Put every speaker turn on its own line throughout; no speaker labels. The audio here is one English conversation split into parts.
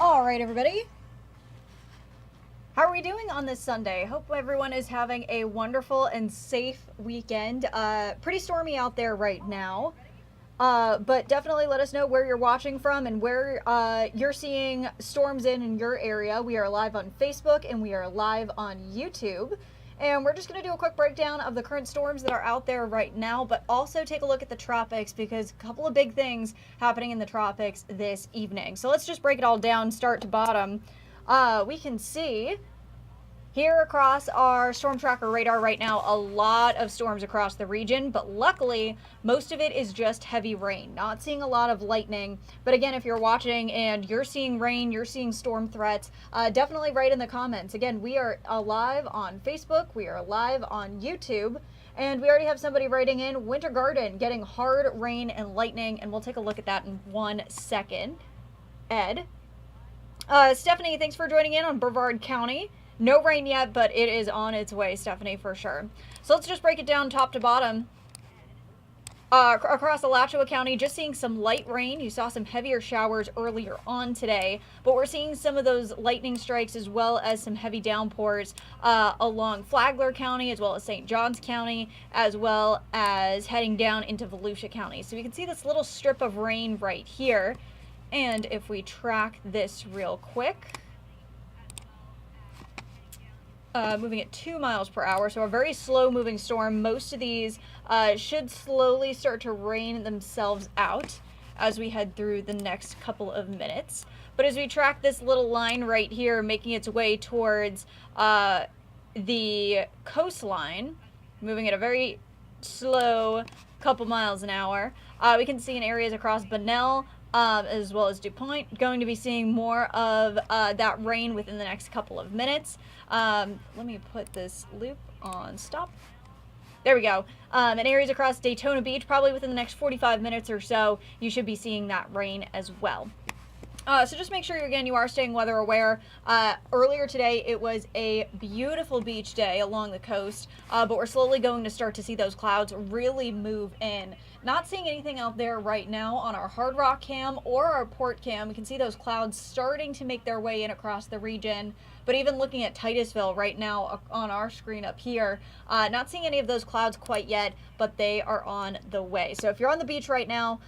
All right, everybody. How are we doing on this Sunday? Hope everyone is having a wonderful and safe weekend. Pretty stormy out there right now. But definitely let us know where you're watching from and where you're seeing storms in your area. We are live on Facebook and we are live on YouTube. And we're just going to do a quick breakdown of the current storms that are out there right now, but also take a look at the tropics because a couple of big things happening in the tropics this evening. So let's just break it all down, start to bottom. We can see here across our storm tracker radar right now, a lot of storms across the region, but luckily most of it is just heavy rain. Not seeing a lot of lightning, but again, if you're watching and you're seeing rain, you're seeing storm threats, definitely write in the comments. Again, we are live on Facebook, we are live on YouTube, and we already have somebody writing in Winter Garden getting hard rain and lightning, and we'll take a look at that in 1 second. Ed. Stephanie, thanks for joining in on Brevard County. No rain yet, but it is on its way, Stephanie, for sure. So let's just break it down top to bottom. Across Alachua County, just seeing some light rain. You saw some heavier showers earlier on today, but we're seeing some of those lightning strikes as well as some heavy downpours along Flagler County, as well as St. Johns County, as well as heading down into Volusia County. So we can see this little strip of rain right here. And if we track this real quick, moving at 2 miles per hour, so a very slow moving storm. Most of these should slowly start to rain themselves out as we head through the next couple of minutes. But as we track this little line right here, making its way towards the coastline, moving at a very slow couple miles an hour, we can see in areas across Bunnell, as well as DuPont, going to be seeing more of that rain within the next couple of minutes. Let me put this loop on stop. There we go. In areas across Daytona Beach, probably within the next 45 minutes or so, you should be seeing that rain as well. So just make sure, again, you are staying weather aware. Earlier today, it was a beautiful beach day along the coast, but we're slowly going to start to see those clouds really move in. Not seeing anything out there right now on our Hard Rock cam or our port cam. We can see those clouds starting to make their way in across the region. But even looking at Titusville right now on our screen up here, not seeing any of those clouds quite yet, but they are on the way. So if you're on the beach right now,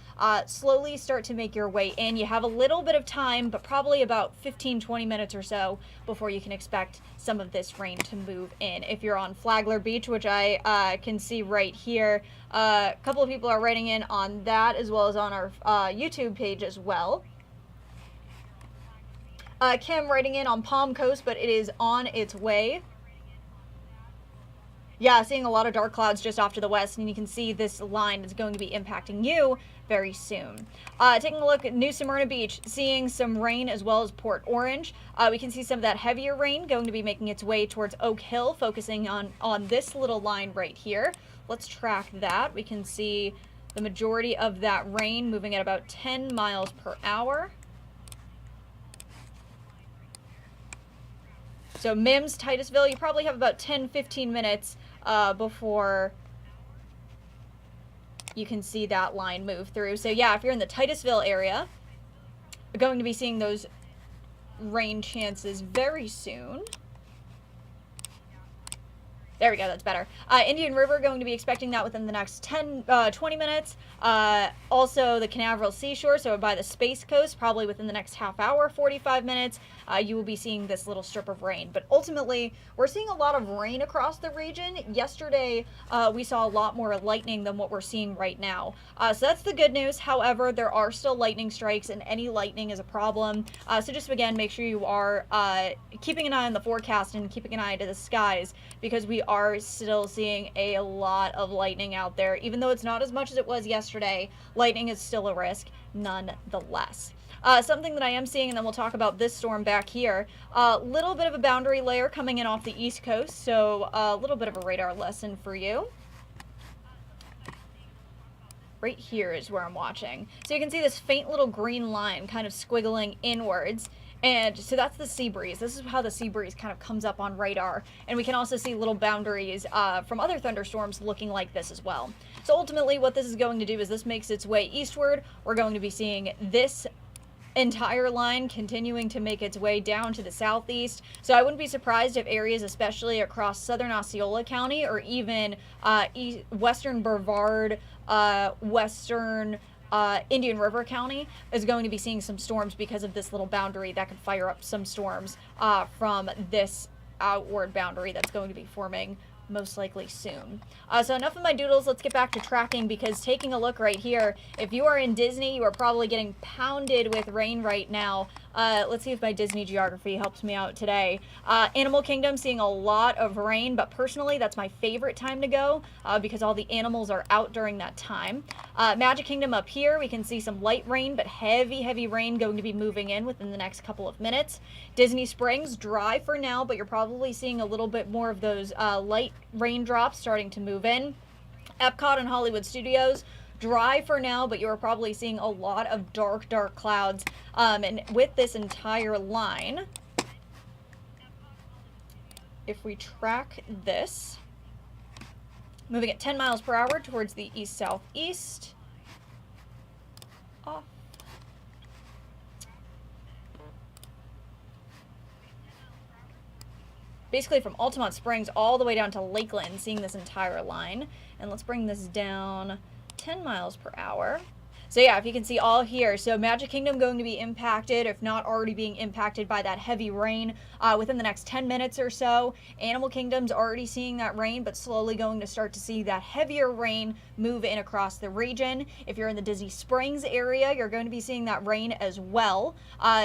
slowly start to make your way in. You have a little bit of time, but probably about 15-20 minutes or so before you can expect some of this rain to move in. If you're on Flagler Beach, which I can see right here, a couple of people are writing in on that as well as on our YouTube page as well. Kim writing in on Palm Coast, but it is on its way. Yeah, seeing a lot of dark clouds just off to the west, and you can see this line is going to be impacting you very soon. Taking a look at New Smyrna Beach, seeing some rain as well as Port Orange. We can see some of that heavier rain going to be making its way towards Oak Hill, focusing on this little line right here. Let's track that. We can see the majority of that rain moving at about 10 miles per hour. So Mims, Titusville, you probably have about 10-15 minutes before you can see that line move through. So yeah, if you're in the Titusville area, you're going to be seeing those rain chances very soon. There we go, that's better. Indian River, going to be expecting that within the next 20 minutes. Also the Canaveral Seashore, so by the Space Coast, probably within the next half hour, 45 minutes, you will be seeing this little strip of rain. But ultimately, we're seeing a lot of rain across the region. Yesterday, we saw a lot more lightning than what we're seeing right now. So that's the good news. However, there are still lightning strikes, and any lightning is a problem. So just, again, make sure you are keeping an eye on the forecast and keeping an eye to the skies, because we are still seeing a lot of lightning out there. Even though it's not as much as it was yesterday, lightning is still a risk nonetheless. Something that I am seeing, and then we'll talk about this storm back here, a little bit of a boundary layer coming in off the east coast, so a little bit of a radar lesson for you. Right here is where I'm watching. So you can see this faint little green line kind of squiggling inwards. And so that's the sea breeze. This is how the sea breeze kind of comes up on radar. And we can also see little boundaries from other thunderstorms looking like this as well. So ultimately what this is going to do is this makes its way eastward. We're going to be seeing this entire line continuing to make its way down to the southeast. So I wouldn't be surprised if areas, especially across southern Osceola County or even western Brevard, western Indian River County, is going to be seeing some storms because of this little boundary that could fire up some storms from this outward boundary that's going to be forming most likely soon. So enough of my doodles, let's get back to tracking, because taking a look right here, if you are in Disney, you are probably getting pounded with rain right now. Let's see if my Disney geography helps me out today. Animal Kingdom seeing a lot of rain, but personally that's my favorite time to go because all the animals are out during that time. Magic Kingdom up here, we can see some light rain, but heavy rain going to be moving in within the next couple of minutes. Disney Springs, dry for now, but you're probably seeing a little bit more of those light raindrops starting to move in. Epcot and Hollywood Studios, dry for now, but you're probably seeing a lot of dark clouds. And with this entire line, if we track this, moving at 10 miles per hour towards the east-southeast, off. Basically from Altamont Springs all the way down to Lakeland, seeing this entire line. And let's bring this down 10 miles per hour. So yeah, if you can see all here, so Magic Kingdom going to be impacted, if not already being impacted by that heavy rain within the next 10 minutes or so. Animal Kingdom's already seeing that rain, but slowly going to start to see that heavier rain move in across the region. If you're in the Disney Springs area, you're going to be seeing that rain as well,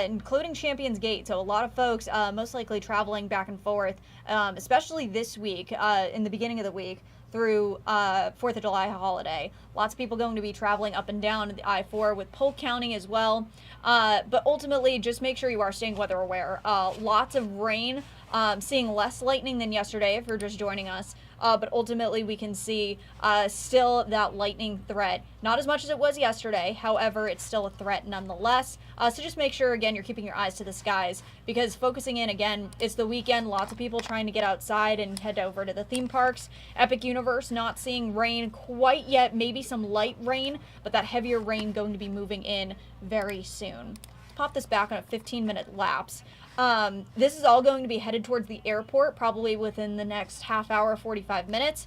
including Champions Gate. So a lot of folks most likely traveling back and forth, especially this week, in the beginning of the week, through 4th of July holiday. Lots of people going to be traveling up and down the I-4 with Polk County as well. But ultimately, just make sure you are staying weather aware. Lots of rain, seeing less lightning than yesterday if you're just joining us. But ultimately, we can see still that lightning threat. Not as much as it was yesterday. However, it's still a threat nonetheless. So just make sure, again, you're keeping your eyes to the skies, because focusing in, again, it's the weekend. Lots of people trying to get outside and head over to the theme parks. Epic Universe not seeing rain quite yet. Maybe some light rain, but that heavier rain going to be moving in very soon. Let's pop this back on a 15-minute lapse. This is all going to be headed towards the airport, probably within the next half hour, 45 minutes.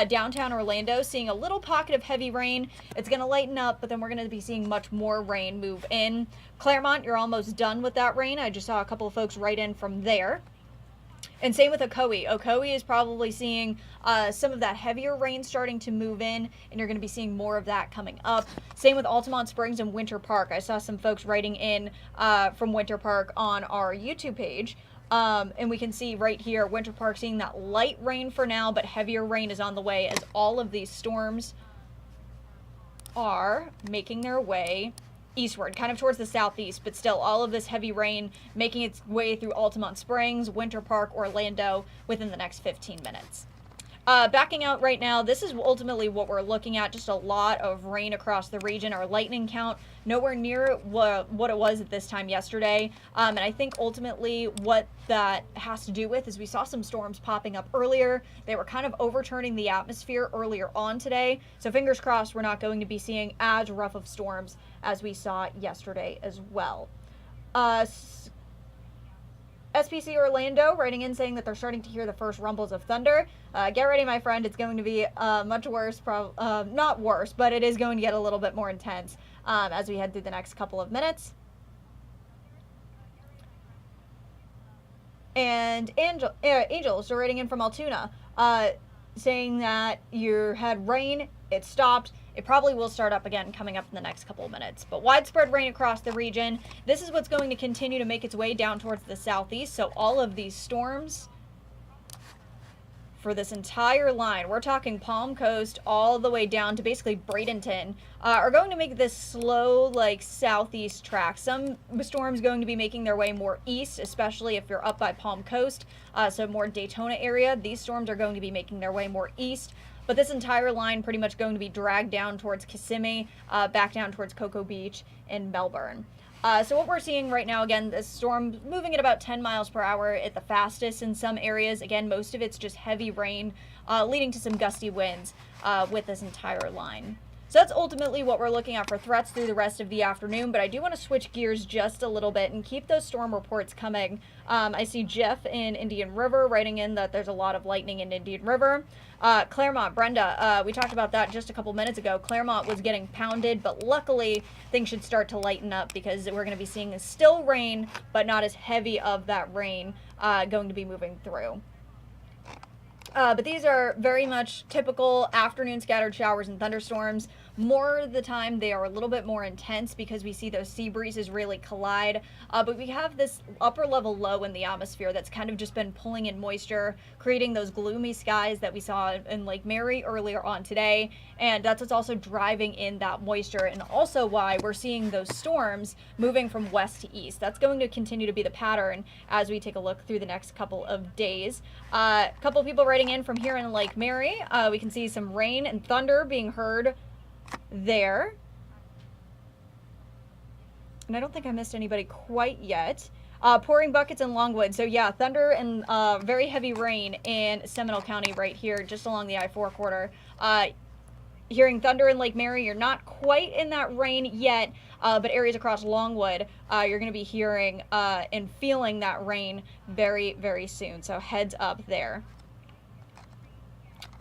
Downtown Orlando, seeing a little pocket of heavy rain. It's going to lighten up, but then we're going to be seeing much more rain move in. Claremont, you're almost done with that rain. I just saw a couple of folks write in from there. And same with Ocoee. Ocoee is probably seeing some of that heavier rain starting to move in, and you're going to be seeing more of that coming up. Same with Altamont Springs and Winter Park. I saw some folks writing in from Winter Park on our YouTube page. And we can see right here, Winter Park seeing that light rain for now, but heavier rain is on the way as all of these storms are making their way eastward, kind of towards the southeast, but still all of this heavy rain making its way through Altamont Springs, Winter Park, Orlando within the next 15 minutes. Backing out right now, this is ultimately what we're looking at, just a lot of rain across the region. Our lightning count nowhere near what it was at this time yesterday, and I think ultimately what that has to do with is we saw some storms popping up earlier. They were kind of overturning the atmosphere earlier on today, so fingers crossed we're not going to be seeing as rough of storms as we saw yesterday as well. SPC Orlando writing in saying that they're starting to hear the first rumbles of thunder. Get ready, my friend. It's going to be much worse, not worse, but it is going to get a little bit more intense as we head through the next couple of minutes. And Angels are writing in from Altoona saying that you had rain, it stopped. It probably will start up again coming up in the next couple of minutes. But widespread rain across the region. This is what's going to continue to make its way down towards the southeast. So all of these storms for this entire line, we're talking Palm Coast all the way down to basically Bradenton, are going to make this slow, like, southeast track. Some storms going to be making their way more east, especially if you're up by Palm Coast, so more Daytona area. These storms are going to be making their way more east. But this entire line pretty much going to be dragged down towards Kissimmee, back down towards Cocoa Beach and Melbourne. So what we're seeing right now, again, this storm moving at about 10 miles per hour at the fastest in some areas. Again, most of it's just heavy rain, leading to some gusty winds with this entire line. So that's ultimately what we're looking at for threats through the rest of the afternoon, but I do want to switch gears just a little bit and keep those storm reports coming. I see Jeff in Indian River writing in that there's a lot of lightning in Indian River. Claremont, Brenda, we talked about that just a couple minutes ago. Claremont was getting pounded, but luckily things should start to lighten up because we're going to be seeing still rain, but not as heavy of that rain going to be moving through. But these are very much typical afternoon scattered showers and thunderstorms. More of the time, they are a little bit more intense because we see those sea breezes really collide. But we have this upper level low in the atmosphere that's kind of just been pulling in moisture, creating those gloomy skies that we saw in Lake Mary earlier on today. And that's what's also driving in that moisture, and also why we're seeing those storms moving from west to east. That's going to continue to be the pattern as we take a look through the next couple of days. A couple of people writing in from here in Lake Mary. We can see some rain and thunder being heard there. And I don't think I missed anybody quite yet. Pouring buckets in Longwood. So yeah, thunder and very heavy rain in Seminole County right here, just along the I-4 corridor. Hearing thunder in Lake Mary, you're not quite in that rain yet, but areas across Longwood, you're going to be hearing and feeling that rain very, very soon. So heads up there.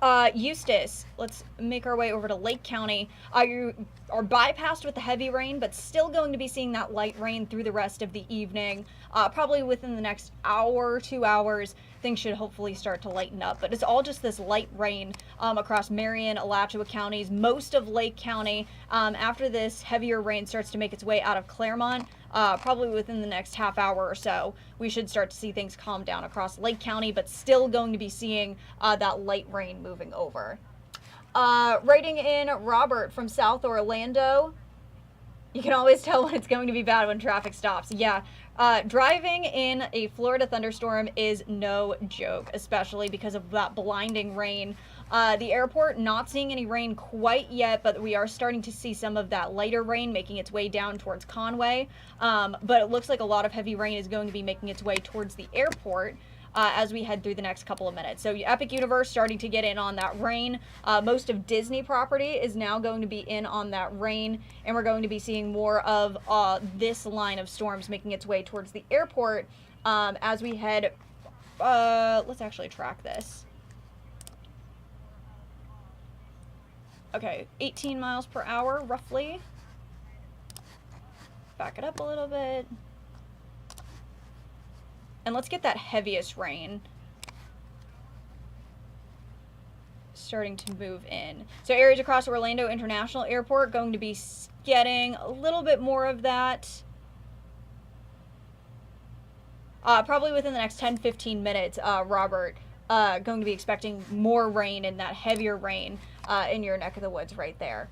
Eustis, let's make our way over to Lake County. You are bypassed with the heavy rain, but still going to be seeing that light rain through the rest of the evening. Probably within the next hour, 2 hours, things should hopefully start to lighten up. But it's all just this light rain across Marion, Alachua counties, most of Lake County. After this heavier rain starts to make its way out of Claremont, probably within the next half hour or so, we should start to see things calm down across Lake County, but still going to be seeing that light rain moving over. Writing in Robert from South Orlando. You can always tell when it's going to be bad when traffic stops. Yeah, driving in a Florida thunderstorm is no joke, especially because of that blinding rain. The airport, not seeing any rain quite yet, but we are starting to see some of that lighter rain making its way down towards Conway. But it looks like a lot of heavy rain is going to be making its way towards the airport as we head through the next couple of minutes. So Epic Universe starting to get in on that rain. Most of Disney property is now going to be in on that rain, and we're going to be seeing more of this line of storms making its way towards the airport as we head. Let's actually track this. Okay, 18 miles per hour, roughly. Back it up a little bit. And let's get that heaviest rain starting to move in. So areas across Orlando International Airport going to be getting a little bit more of that. Probably within the next 10-15 minutes, Robert, going to be expecting more rain and that heavier rain in your neck of the woods right there.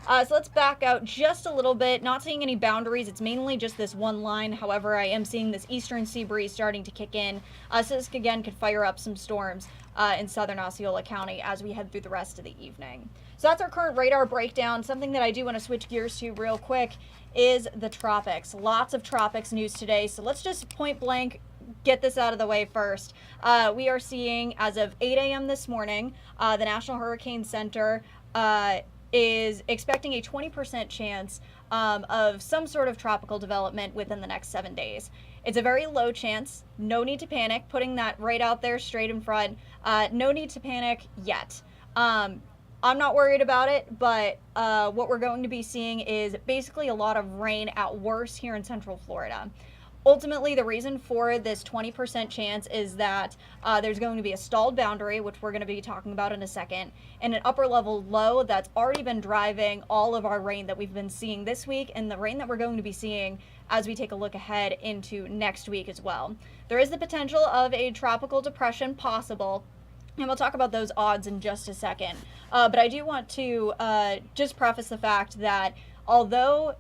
So let's back out just a little bit. Not seeing any boundaries. It's mainly just this one line. However, I am seeing this eastern sea breeze starting to kick in. So this, again, could fire up some storms in southern Osceola County as we head through the rest of the evening. So that's our current radar breakdown. Something that I do want to switch gears to real quick is the tropics. Lots of tropics news today. So let's just point blank get this out of the way first. We are seeing, as of 8 a.m. this morning, the National Hurricane Center is expecting a 20% chance of some sort of tropical development within the next 7 days. It's a very low chance. No need to panic. Putting that right out there straight in front. No need to panic yet. I'm not worried about it, but what we're going to be seeing is basically a lot of rain at worst here in Central Florida. Ultimately, the reason for this 20% chance is that there's going to be a stalled boundary, which we're going to be talking about in a second, and an upper level low that's already been driving all of our rain that we've been seeing this week and the rain that we're going to be seeing as we take a look ahead into next week as well. There is the potential of a tropical depression possible, and we'll talk about those odds in just a second. But I do want to just preface the fact that although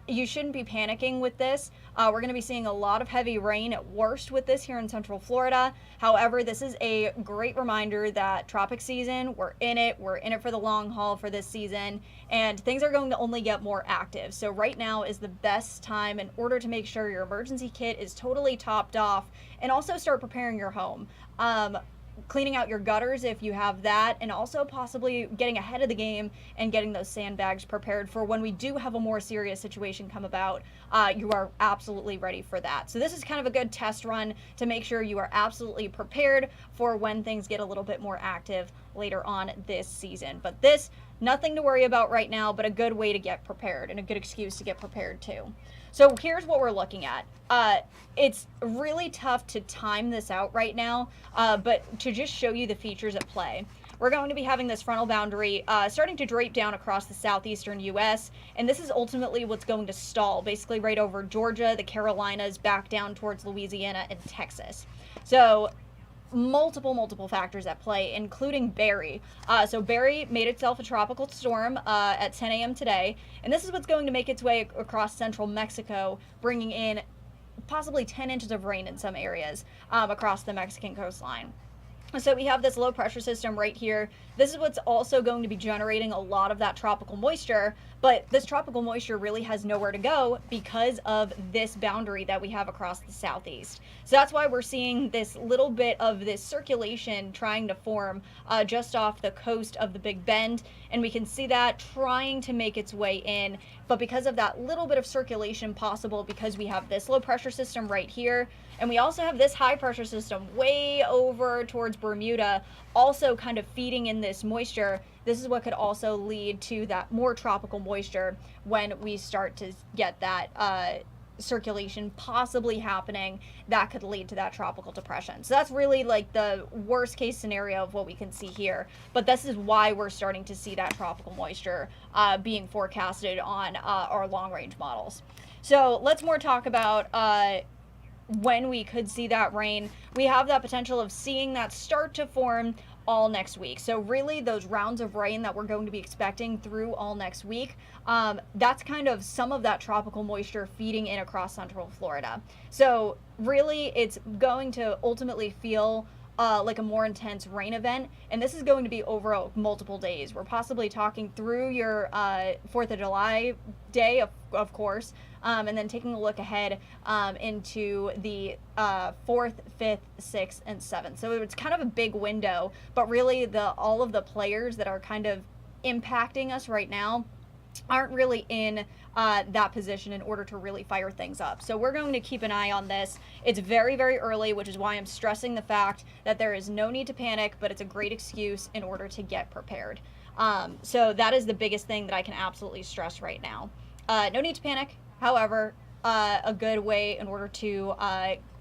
you shouldn't be panicking with this, we're going to be seeing a lot of heavy rain at worst with this here in Central Florida. However, this is a great reminder that tropic season, we're in it for the long haul for this season, and things are going to only get more active. So right now is the best time in order to make sure your emergency kit is totally topped off and also start preparing your home. cleaning out your gutters if you have that, and also possibly getting ahead of the game and getting those sandbags prepared for when we do have a more serious situation come about. You are absolutely ready for that. So this is kind of a good test run to make sure you are absolutely prepared for when things get a little bit more active later on this season. But this, nothing to worry about right now, but a good way to get prepared and a good excuse to get prepared too. So here's what we're looking at. It's really tough to time this out right now, but to just show you the features at play. We're going to be having this frontal boundary starting to drape down across the southeastern U.S., and this is ultimately what's going to stall, basically right over Georgia, the Carolinas, back down towards Louisiana and Texas. So multiple factors at play, including Barry. So Barry made itself a tropical storm at 10 a.m. today, and this is what's going to make its way across central Mexico, bringing in possibly 10 inches of rain in some areas across the Mexican coastline. So we have this low pressure system right here. This is what's also going to be generating a lot of that tropical moisture, but this tropical moisture really has nowhere to go because of this boundary that we have across the southeast. So that's why we're seeing this little bit of this circulation trying to form just off the coast of the Big Bend, and we can see that trying to make its way in. But because of that little bit of circulation possible, because we have this low pressure system right here, and we also have this high pressure system way over towards Bermuda, also kind of feeding in this moisture, this is what could also lead to that more tropical moisture when we start to get that circulation possibly happening. That could lead to that tropical depression. So that's really like the worst case scenario of what we can see here. But this is why we're starting to see that tropical moisture being forecasted on our long range models. So let's more talk about when we could see that rain. We have that potential of seeing that start to form all next week. So really those rounds of rain that we're going to be expecting through all next week, that's kind of some of that tropical moisture feeding in across central Florida. So really it's going to ultimately feel like a more intense rain event, and this is going to be over multiple days. We're possibly talking through your 4th of July day, of course, and then taking a look ahead into the 4th, 5th, 6th, and 7th. So it's kind of a big window, but really all of the players that are kind of impacting us right now aren't really in that position in order to really fire things up. So we're going to keep an eye on this. It's very early, which is why I'm stressing the fact that there is no need to panic, but it's a great excuse in order to get prepared. So that is the biggest thing that I can absolutely stress right now. No need to panic. However, a good way in order to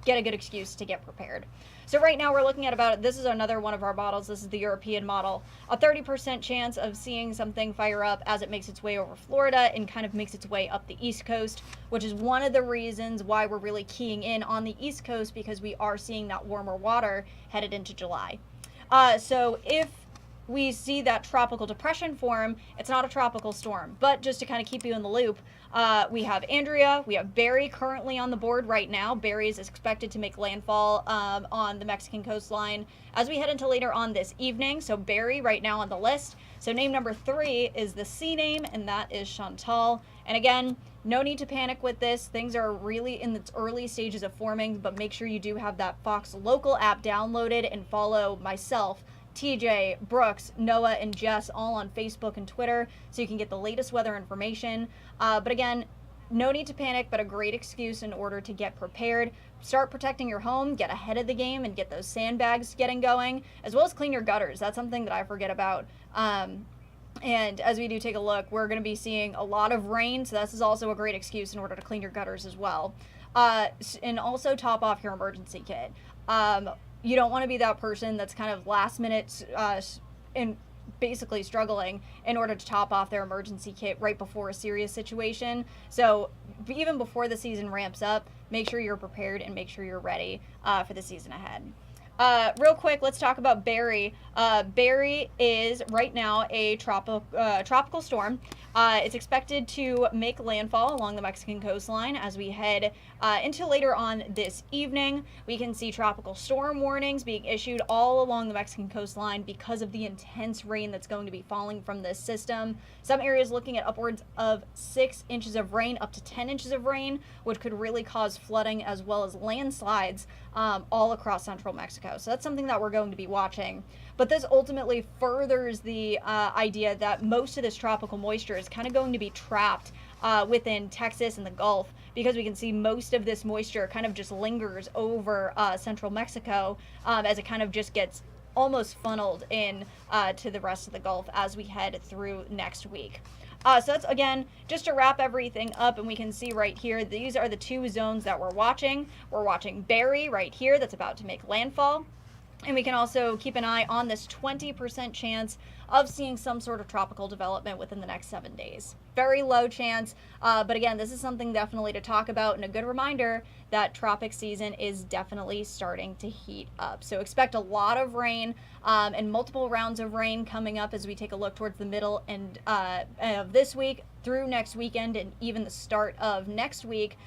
get a good excuse to get prepared. So right now we're looking at this is another one of our models. This is the European model. A 30% chance of seeing something fire up as it makes its way over Florida and kind of makes its way up the East Coast, which is one of the reasons why we're really keying in on the East Coast, because we are seeing that warmer water headed into July. So if we see that tropical depression form, it's not a tropical storm. But just to kind of keep you in the loop, we have Andrea, we have Barry currently on the board right now. Barry is expected to make landfall on the Mexican coastline as we head into later on this evening. So Barry right now on the list. So name number 3 is the C name, and that is Chantal. And again, no need to panic with this. Things are really in its early stages of forming, but make sure you do have that Fox Local app downloaded and follow myself, TJ, Brooks, Noah, and Jess all on Facebook and Twitter so you can get the latest weather information. But again, no need to panic, but a great excuse in order to get prepared. Start protecting your home, get ahead of the game, and get those sandbags getting going, as well as clean your gutters. That's something that I forget about. And as we do take a look, we're going to be seeing a lot of rain, so this is also a great excuse in order to clean your gutters as well. And also top off your emergency kit. You don't want to be that person that's kind of last minute and basically struggling in order to top off their emergency kit right before a serious situation. So even before the season ramps up, make sure you're prepared and make sure you're ready for the season ahead. Real quick, let's talk about Barry. Barry is right now a tropical storm. It's expected to make landfall along the Mexican coastline as we head into later on this evening. We can see tropical storm warnings being issued all along the Mexican coastline because of the intense rain that's going to be falling from this system. Some areas looking at upwards of 6 inches of rain, up to 10 inches of rain, which could really cause flooding as well as landslides all across central Mexico. Mexico. So that's something that we're going to be watching. But this ultimately furthers the idea that most of this tropical moisture is kind of going to be trapped within Texas and the Gulf, because we can see most of this moisture kind of just lingers over central Mexico as it kind of just gets almost funneled in to the rest of the Gulf as we head through next week. So that's, again, just to wrap everything up, and we can see right here, these are the two zones that we're watching. We're watching Barry right here that's about to make landfall. And we can also keep an eye on this 20% chance of seeing some sort of tropical development within the next 7 days. Very low chance, but again, this is something definitely to talk about, and a good reminder that tropic season is definitely starting to heat up. So expect a lot of rain and multiple rounds of rain coming up as we take a look towards the middle and of this week through next weekend and even the start of next week.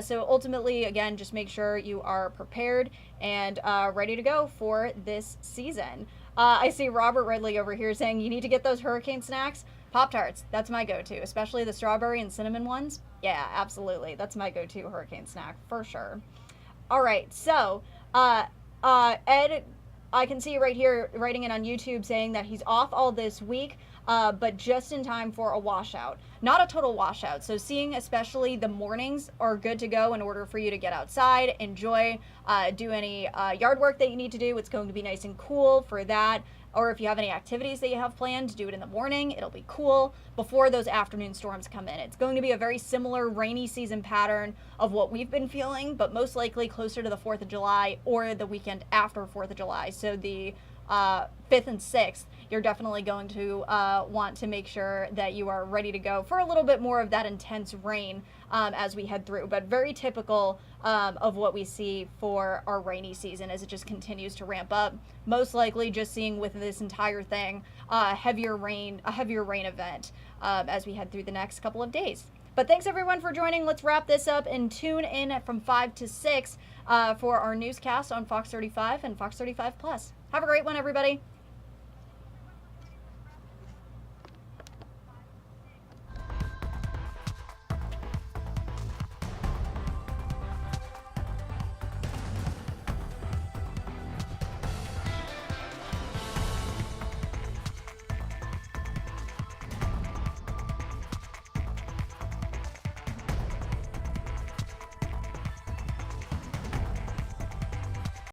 So ultimately, again, just make sure you are prepared and ready to go for this season. I see Robert Ridley over here saying you need to get those hurricane snacks. Pop-Tarts, that's my go-to, especially the strawberry and cinnamon ones. Yeah, absolutely. That's my go-to hurricane snack for sure. All right, so Ed, I can see right here writing it on YouTube saying that he's off all this week, but just in time for a washout. Not a total washout. So seeing especially the mornings are good to go in order for you to get outside, enjoy, do any yard work that you need to do. It's going to be nice and cool for that. Or if you have any activities that you have planned, do it in the morning. It'll be cool before those afternoon storms come in. It's going to be a very similar rainy season pattern of what we've been feeling, but most likely closer to the 4th of July or the weekend after 4th of July. So the 5th and 6th, you're definitely going to want to make sure that you are ready to go for a little bit more of that intense rain as we head through. But very typical of what we see for our rainy season as it just continues to ramp up. Most likely just seeing with this entire thing a heavier rain event as we head through the next couple of days. But thanks everyone for joining. Let's wrap this up and tune in from 5 to 6 for our newscast on Fox 35 and Fox 35 Plus. Have a great one, everybody.